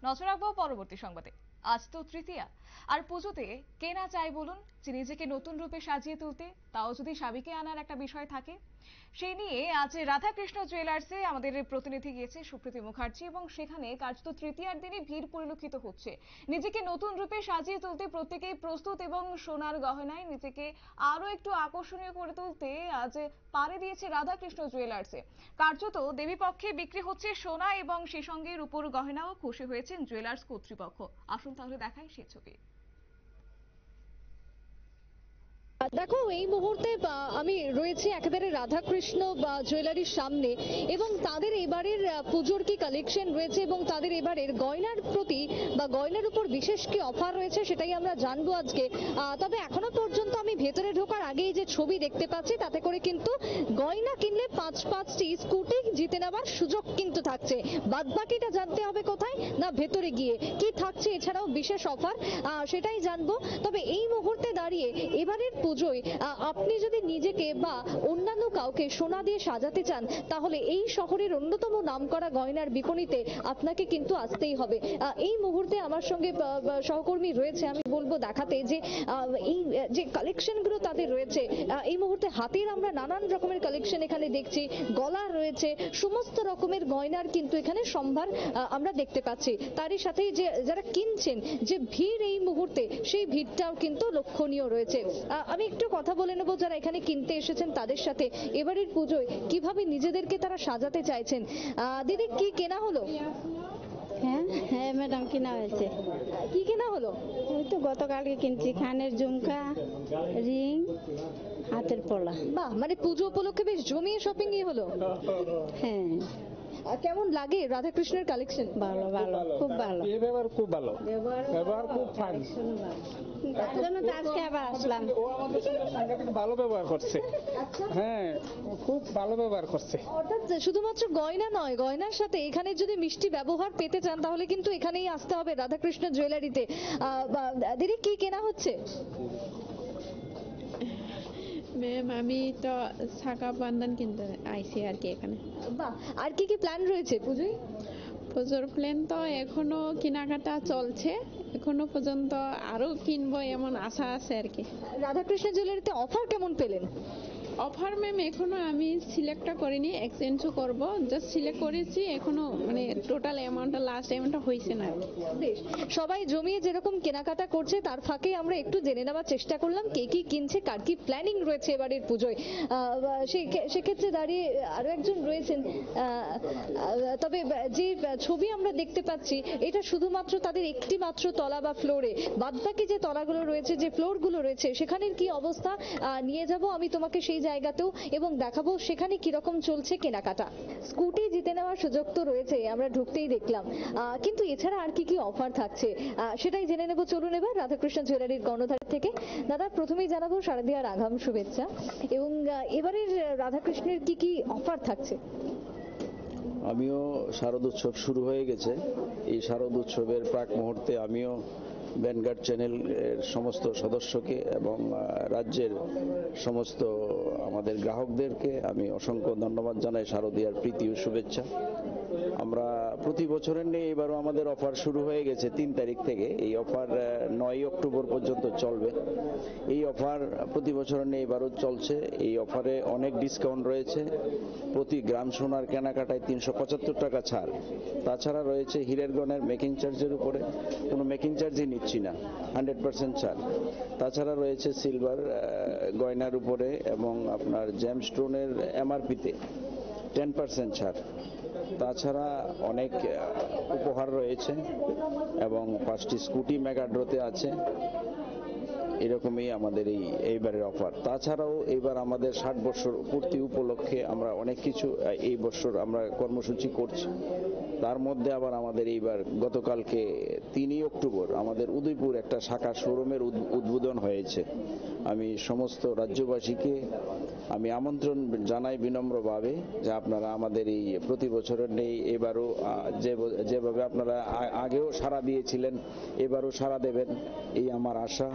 নজর রাখবো পরবর্তী সংবাদে। আজ তো তৃতীয়া, আর পুজোতে কে না চায় বলুন যে নিজেকে নতুন রূপে সাজিয়ে তুলতে, তাও যদি স্বামীকে আনার একটা বিষয় থাকে। সেই নিয়ে আজ রাধাকৃষ্ণ জুয়েলার্সে আমাদের প্রতিনিধি গিয়েছে সুপ্রীতি মুখার্জি, এবং সেখানে কার্যত তৃতীয়ার দিনে ভিড় পরিলক্ষিত হচ্ছে। নিজেকে নতুন রূপে সাজিয়ে তুলতে প্রত্যেকেই প্রস্তুত, এবং সোনার গহনায় নিজেকে আরো একটু আকর্ষণীয় করে তুলতে আজ পাড়ি দিয়েছে রাধাকৃষ্ণ জুয়েলার্সে। কার্যত দেবীপক্ষে বিক্রি হচ্ছে সোনা, এবং সেই সঙ্গে রূপোর গহনাও। খুশি হয়েছেন জুয়েলার্স কর্তৃপক্ষ। আসুন তাহলে দেখাই সেই ছবি। দেখো, এই মুহূর্তে আমি রয়েছি একেবারে রাধাকৃষ্ণ জুয়েলারির সামনে, এবং তাদের এবারের পুজোর কি কালেকশন রয়েছে এবং তাদের এবারের গয়নার প্রতি বা গয়নার উপর বিশেষ কি অফার রয়েছে সেটাই আমরা জানবো আজকে। তবে এখনো পর্যন্ত আমি ভেতরে ঢোকার আগেই যে ছবি দেখতে পাচ্ছি তাতে করে কিন্তু গয়না কিনলে পাঁচটি স্কুটি জিতে নেওয়ার সুযোগ কিন্তু থাকছে। বাদবাকিটা জানতে হবে কোথায় না, ভেতরে গিয়ে কি থাকছে এছাড়াও বিশেষ অফার সেটাই জানবো। তবে এই মুহূর্তে দাঁড়িয়ে এবারের পুজোয় আপনি যদি নিজেকে বা অন্যান্য কাউকে সোনা দিয়ে সাজাতে চান, তাহলে এই শহরের অন্যতম নামকরা গয়নার বিপণীতে আপনাকে কিন্তু আসতেই হবে। এই মুহূর্তে আমার সঙ্গে সহকর্মী রয়েছে, আমি বলবো দেখাতে যে এই যে কালেকশন গুলো তাদের রয়েছে। এই মুহূর্তে হাতের আমরা নানান রকমের কালেকশন এখানে দেখছি, গলা রয়েছে, সমস্ত রকমের গয়নার কিন্তু এখানে সম্ভার আমরা দেখতে পাচ্ছি। তারই সাথে যে যারা কিনছেন, যে ভিড় এই মুহূর্তে, সেই ভিড়টাও কিন্তু লক্ষণীয় রয়েছে। আমি একটু কথা বলে নেবো যারা এখানে কিনতে এসেছেন তাদের সাথে, এবারের পুজোয় কিভাবে নিজেদেরকে তারা সাজাতে চাইছেন। দিদি, কি কেনা হলো? হ্যাঁ হ্যাঁ ম্যাডাম, কেনা হয়েছে। কি কেনা হলো? ওই তো গতকালকে কিনছি, কানের ঝুমকা, রিং, হাতের পলা। বাহ, মানে পুজো উপলক্ষে বেশ জমিয়ে শপিংই হলো। হ্যাঁ। কেমন লাগে রাধাকৃষ্ণের কালেকশন? ভালো ভালো, খুব ভালো। ব্যবহার খুব ভালো, ব্যবহার খুব ফাইন। তার জন্য তো আজকে আবার আসলাম। ও আমাদের সাথে সাংঘাতিক ভালো ব্যবহার করছে। হ্যাঁ, খুব ভালো ব্যবহার করছে। অর্থাৎ শুধুমাত্র গয়না নয়, গয়নার সাথে এখানে যদি মিষ্টি ব্যবহার পেতে চান তাহলে কিন্তু এখানেই আসতে হবে রাধাকৃষ্ণ জুয়েলারিতে। দিদি, কি কেনা হচ্ছে? ম্যাম, আমি তো শাখা বান্ধন কিনতে আইছি আর কি এখানে। বাহ, আর কি কি প্ল্যান রয়েছে পুজোয়? পুজোর প্ল্যান তো এখনো কেনাকাটা চলছে, এখনো পর্যন্ত আরো কিনবো এমন আশা আছে আর কি। রাধাকৃষ্ণ জুয়েলারিতে অফার কেমন পেলেন? অফার ম্যাম এখনো আমি সিলেক্টটা করিনি, এক্সচেঞ্জও করবো, জাস্ট সিলেক্ট করেছি, এখনো মানে টোটাল অ্যামাউন্টটা লাস্ট অ্যামাউন্টটা হয়েছে না। বেশ, সবাই জমিয়ে যেরকম কেনাকাটা করছে তার ফাঁকে আমরা একটু জেনে নেওয়ার চেষ্টা করলাম কে কি কিনছে, কার কি প্ল্যানিং রয়েছে এবারের পুজোয়। সেক্ষেত্রে দাঁড়িয়ে আরো একজন রয়েছেন। তবে যে ছবি আমরা দেখতে পাচ্ছি এটা শুধুমাত্র তাদের একটি মাত্র তলা বা ফ্লোরে, বাদবাকি যে তলাগুলো রয়েছে, যে ফ্লোরগুলো রয়েছে সেখানের কি অবস্থা নিয়ে যাব আমি তোমাকে সেই জায়গাতেও, এবং দেখাবো সেখানে কিরকম চলছে কেনাকাটা। স্কুটি জিতে নেওয়ার সুযোগ তো রয়েছে, আমরা ঢুকতেই দেখলাম, কিন্তু এছাড়া আর কি কি অফার থাকছে সেটাই জেনে নেব। চলুন এবার রাধাকৃষ্ণ জুয়েলারির কর্ণধার থেকে। দাদা, প্রথমেই জানাবো শারদীয়ার আগাম শুভেচ্ছা, এবং এবারের রাধাকৃষ্ণের কি কি অফার থাকছে? আমিও শারদ উৎসব শুরু হয়ে গেছে, এই শারদ উৎসবের প্রাক মুহূর্তে আমিও ভ্যানগার্ড চ্যানেলের সমস্ত সদস্যকে এবং রাজ্যের সমস্ত আমাদের গ্রাহকদেরকে আমি অসংখ্য ধন্যবাদ জানাই, শারদীয়ার প্রীতি ও শুভেচ্ছা। আমরা প্রতি বছরের নিয়ে এবারও আমাদের অফার শুরু হয়ে গেছে 3 তারিখ থেকে। এই অফার 9 অক্টোবর পর্যন্ত চলবে। এই অফার প্রতি বছরের নিয়ে এবারও চলছে। এই অফারে অনেক ডিসকাউন্ট রয়েছে। প্রতি গ্রাম সোনার কেনাকাটায় 375 টাকা ছাড়। তাছাড়া রয়েছে হীরের গয়নার মেকিং চার্জের উপরে কোনো মেকিং চার্জই নিচ্ছি না, 100% ছাড়। তাছাড়া রয়েছে সিলভার গয়নার উপরে এবং আপনার জেমস্টোনের এমআরপিতে 10% ছাড়। তাছাড়া অনেক উপহার রয়েছে এবং 5টি স্কুটি মেগা ড্রতে আছে। এরকমই আমাদের এইবারের অফার। তাছাড়াও এইবার আমাদের 60 বছর পূর্তি উপলক্ষে আমরা অনেক কিছু এই বছর আমরা কর্মসূচি করছি। তার মধ্যে আবার আমাদের এইবার গতকালকে 3 অক্টোবর আমাদের উদয়পুর একটা শাখা শোরুমের উদ্বোধন হয়েছে। আমি সমস্ত রাজ্যবাসীকে আমি আমন্ত্রণ জানাই বিনম্রভাবে যে আপনারা আমাদের এই প্রতি বছরের নেই এবারও যেভাবে আপনারা আগেও সাড়া দিয়েছিলেন এবারও সাড়া দেবেন, এই আমার আশা।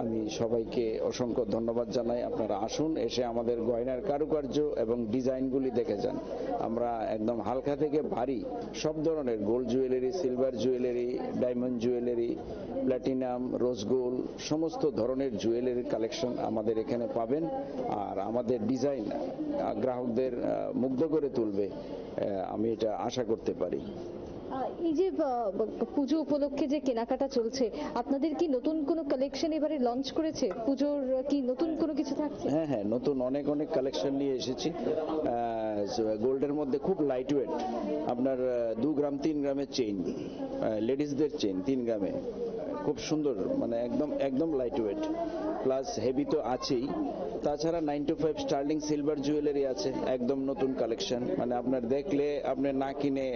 আমি সবাইকে অসংখ্য ধন্যবাদ জানাই। আপনারা আসুন, এসে আমাদের গয়নার কারুকার্য এবং ডিজাইনগুলি দেখে যান। আমরা একদম হালকা থেকে ভারী সব ধরনের gold jewellery, silver jewellery, diamond jewellery, platinum, rose gold, সমস্ত ধরনের জুয়েলারি কালেকশন আমাদের এখানে পাবেন। আর আমাদের ডিজাইন গ্রাহকদের মুগ্ধ করে তুলবে, আমি এটা আশা করতে পারি। এই যে পুজো উপলক্ষে যে কেনাকাটা চলছে, আপনাদের কি নতুন কোনো কালেকশন এবারে লঞ্চ করেছে? পুজোর কি নতুন কোনো কিছু থাকছে? হ্যাঁ, নতুন অনেক কালেকশন নিয়ে এসেছি। গোল্ডের মধ্যে খুব লাইট ওয়েট, আপনার 2 গ্রাম 3 গ্রামের চেইন, লেডিসদের চেইন 3 গ্রামে, খুব সুন্দর, মানে একদম লাইট ওয়েট, প্লাস হেভি তো আছেই। তাছাড়া 925 স্টার্লিং সিলভার জুয়েলারি আছে, একদম নতুন কালেকশন, মানে আপনার দেখলে আপনি না কিনে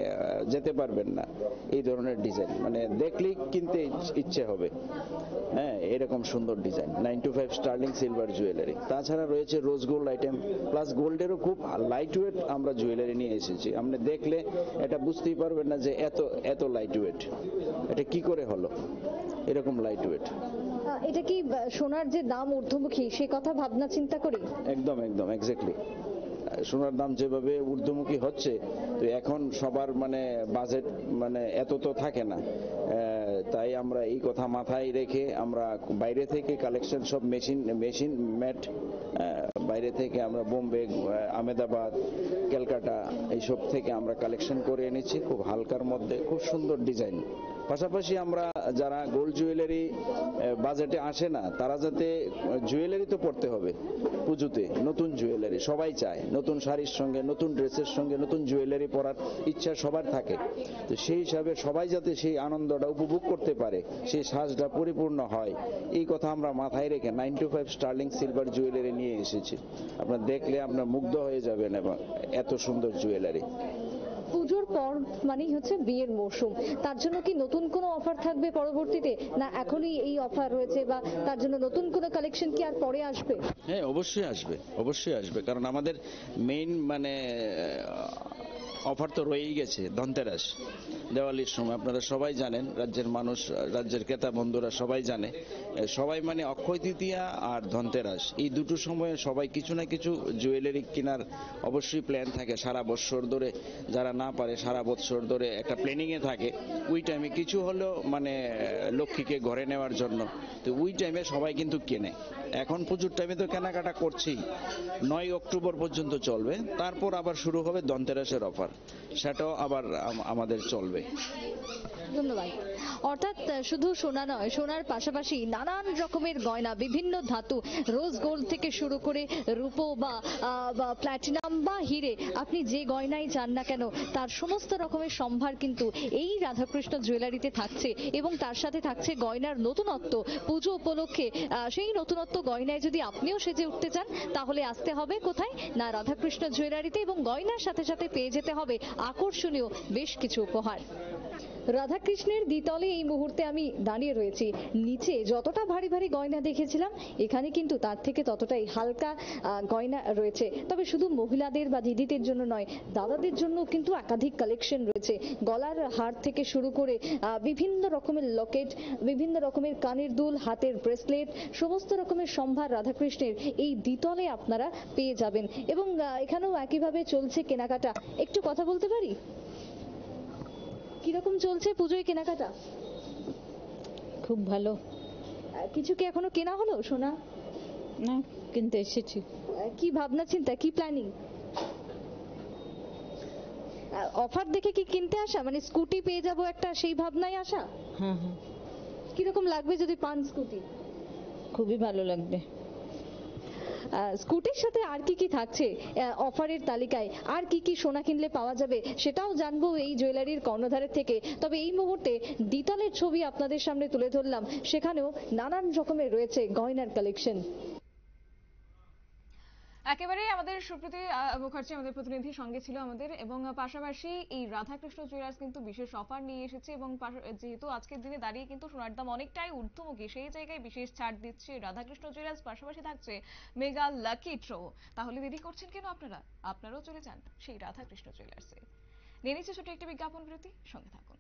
যেতে পারবেন না, এই ধরনের ডিজাইন, মানে দেখলেই কিনতে ইচ্ছে হবে। হ্যাঁ, এরকম সুন্দর ডিজাইন 925 স্টার্লিং সিলভার জুয়েলারি। তাছাড়া রয়েছে রোজ গোল্ড আইটেম, প্লাস গোল্ডেরও খুব লাইট ওয়েট আমরা জুয়েলারি নিয়ে এসেছি। আপনি দেখলে এটা বুঝতেই পারবেন না যে এত লাইট ওয়েট, এটা কি করে হলো এরকম লাইট ওয়েট। এটা কি সোনার যে দাম ঊর্ধ্বমুখী সে কথা ভাবনা চিন্তা করি? একদম এক্স্যাক্টলি। সোনার দাম যেভাবে ঊর্ধ্বমুখী হচ্ছে, তো এখন সবার মানে বাজেট মানে এত তো থাকে না, তাই আমরা এই কথা মাথায় রেখে আমরা বাইরে থেকে কালেকশন সব মেশিন মেড, বাইরে থেকে আমরা বোম্বে, আহমেদাবাদ, ক্যালকাটা এইসব থেকে আমরা কালেকশন করে এনেছি, খুব হালকার মধ্যে, খুব সুন্দর ডিজাইন। পাশাপাশি আমরা যারা গোল্ড জুয়েলারি বাজেটে আসে না, তারা যাতে জুয়েলারি তো পড়তে হবে পুজোতে, নতুন জুয়েলারি সবাই চায়, নতুন শাড়ির সঙ্গে নতুন ড্রেসের সঙ্গে নতুন জুয়েলারি পরার ইচ্ছা সবার থাকে। তো সেই হিসাবে সবাই যাতে সেই আনন্দটা উপভোগ করতে পারে, সেই সাজটা পরিপূর্ণ হয়, এই কথা আমরা মাথায় রেখে 925 স্টার্লিং সিলভার জুয়েলারি নিয়ে এসেছি। আপনার দেখলে আপনার মুগ্ধ হয়ে যাবেন, এবং এত সুন্দর জুয়েলারি। পুজোর পর মানেই হচ্ছে বিয়ের মৌসুম, তার জন্য কি নতুন কোনো অফার থাকবে পরবর্তীতে, না এখনই এই অফার রয়েছে, বা তার জন্য নতুন কোনো কালেকশন কি আর পরে আসবে? হ্যাঁ, অবশ্যই আসবে, কারণ আমাদের মেইন মানে অফার তো রয়েই গেছে। ধনতেরাস, দেওয়ালির সময় আপনারা সবাই জানেন, রাজ্যের মানুষ, রাজ্যের ক্রেতা বন্ধুরা সবাই জানে, সবাই মানে অক্ষয় তৃতীয়া আর ধনতেরাস, এই দুটো সময়ে সবাই কিছু না কিছু জুয়েলারি কেনার অবশ্যই প্ল্যান থাকে সারা বছর ধরে। যারা না পারে সারা বছর ধরে একটা প্ল্যানিংয়ে থাকে, ওই টাইমে কিছু হলেও মানে লক্ষ্মীকে ঘরে নেওয়ার জন্য, তো ওই টাইমে সবাই কিন্তু কেনে। এখন পুজোর টাইমে তো কেনাকাটা করছি, 9 অক্টোবর পর্যন্ত চলবে, তারপর আবার শুরু হবে ধনতেরাসের অফার, সেটাও আবার আমাদের চলবে। ধন্যবাদ। অর্থাৎ শুধু সোনা নয়, সোনার পাশাপাশি নানান রকমের গয়না, বিভিন্ন ধাতু, রোজ গোল্ড থেকে শুরু করে রূপো বা প্ল্যাটিনাম বা হিরে, আপনি যে গয়নাই চান না কেন তার সমস্ত রকমের সম্ভার কিন্তু এই রাধাকৃষ্ণ জুয়েলারিতে থাকছে। এবং তার সাথে থাকছে গয়নার নতুনত্ব। পুজো উপলক্ষে সেই নতুনত্ব গয়নায় যদি আপনিও সেজে উঠতে চান, তাহলে আসতে হবে কোথায়, না রাধাকৃষ্ণ জুয়েলারিতে, এবং গয়নার সাথে সাথে পেয়ে যেতে হবে আকর্ষণীয় বেশ কিছু উপহার। রাধাকৃষ্ণের দ্বিতলে এই মুহূর্তে আমি দাঁড়িয়ে রয়েছি। নিচে যতটা ভারী ভারী গয়না দেখেছিলাম, এখানে কিন্তু তার থেকে ততটাই হালকা গয়না রয়েছে। তবে শুধু মহিলাদের বা দিদিদের জন্য নয়, দাদাদের জন্য কিন্তু একাধিক কালেকশন রয়েছে। গলার হার থেকে শুরু করে বিভিন্ন রকমের লকেট, বিভিন্ন রকমের কানের দুল, হাতের ব্রেসলেট, সমস্ত রকমের সম্ভার রাধাকৃষ্ণের এই দ্বিতলে আপনারা পেয়ে যাবেন। এবং এখানেও একইভাবে চলছে কেনাকাটা। একটু কথা বলতে পারি? কিরকম চলছে পুজোয় কেনাকাটা? খুব ভালো। কিছু কি এখনো কেনা হলো সোনা? না, কিনতে এসেছি। কি ভাবনা চিন্তা, কি প্ল্যানিং? অফার দেখে কি কিনতে আসা, মানে স্কুটি পেয়ে যাবো একটা, সেই ভাবনায় আসা? হ্যাঁ। কিরকম লাগবে যদি পান স্কুটি? খুবই ভালো লাগবে। স্কুটির সাথে আর কি কি থাকছে অফারের তালিকায়, আর কি কি সোনা কিনলে পাওয়া যাবে সেটাও জানবো এই জুয়েলারির কর্ণধারের থেকে। তবে এই মুহূর্তে দ্বিতলের ছবি আপনাদের সামনে তুলে ধরলাম, সেখানেও নানান রকমের রয়েছে গয়নার কালেকশন। একেবারে আমাদের সুপ্রীতি মুখার্জি আমাদের প্রতিনিধি সঙ্গে ছিল আমাদের, এবং পাশাপাশি এই রাধাকৃষ্ণ জুয়েলার্স কিন্তু বিশেষ অফার নিয়ে এসেছে, এবং যেহেতু আজকের দিনে দাঁড়িয়ে কিন্তু সোনার দাম অনেকটাই ঊর্ধ্বমুখী, সেই জায়গায় বিশেষ ছাড় দিচ্ছে রাধাকৃষ্ণ জুয়েলার্স। পাশাপাশি থাকছে মেগা লাকি ড্র। তাহলে দেরি করছেন কেন আপনারাও চলে যান সেই রাধাকৃষ্ণ জুয়েলার্সে। নিয়ে নিচ্ছে ছোট একটি বিজ্ঞাপন বিরতি, সঙ্গে থাকুন।